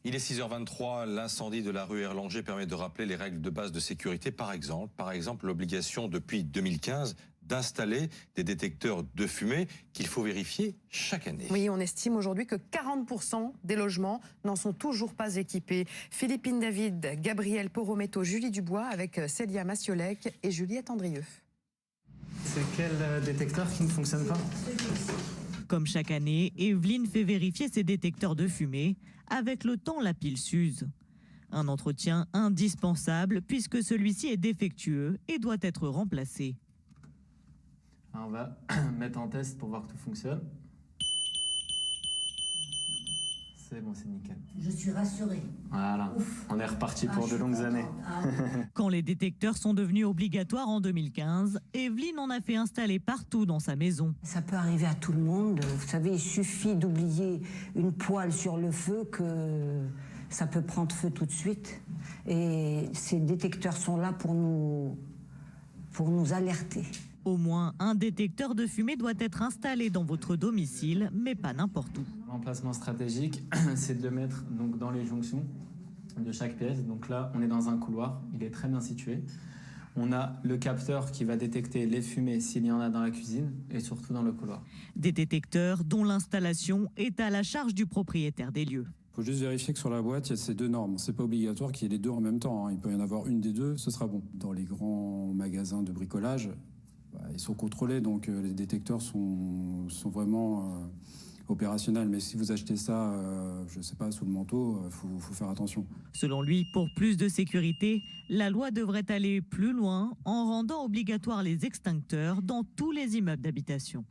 Il est 6h23, l'incendie de la rue Erlanger permet de rappeler les règles de base de sécurité. Par exemple l'obligation depuis 2015 d'installer des détecteurs de fumée qu'il faut vérifier chaque année. Oui, on estime aujourd'hui que 40% des logements n'en sont toujours pas équipés. Philippine David, Gabriel Porometto, Julie Dubois avec Célia Massiolek et Juliette Andrieux. C'est quel détecteur qui ne fonctionne pas ? Comme chaque année, Evelyne fait vérifier ses détecteurs de fumée. Avec le temps, la pile s'use. Un entretien indispensable puisque celui-ci est défectueux et doit être remplacé. On va mettre en test pour voir que tout fonctionne. C'est bon, c'est nickel. Je suis rassurée. Voilà, Ouf. on est reparti pour de longues années. Quand les détecteurs sont devenus obligatoires en 2015, Evelyne en a fait installer partout dans sa maison. Ça peut arriver à tout le monde. Vous savez, il suffit d'oublier une poêle sur le feu que ça peut prendre feu tout de suite. Et ces détecteurs sont là pour nous alerter. Au moins un détecteur de fumée doit être installé dans votre domicile, mais pas n'importe où. L'emplacement stratégique, c'est de le mettre donc, dans les jonctions de chaque pièce. Donc là, on est dans un couloir, il est très bien situé. On a le capteur qui va détecter les fumées s'il y en a dans la cuisine et surtout dans le couloir. Des détecteurs dont l'installation est à la charge du propriétaire des lieux. Il faut juste vérifier que sur la boîte, il y a ces deux normes. C'est pas obligatoire qu'il y ait les deux en même temps. Il peut y en avoir une des deux, ce sera bon. Dans les grands magasins de bricolage, ils sont contrôlés, donc les détecteurs sont vraiment opérationnels. Mais si vous achetez ça, je ne sais pas, sous le manteau, il faut faire attention. Selon lui, pour plus de sécurité, la loi devrait aller plus loin en rendant obligatoires les extincteurs dans tous les immeubles d'habitation.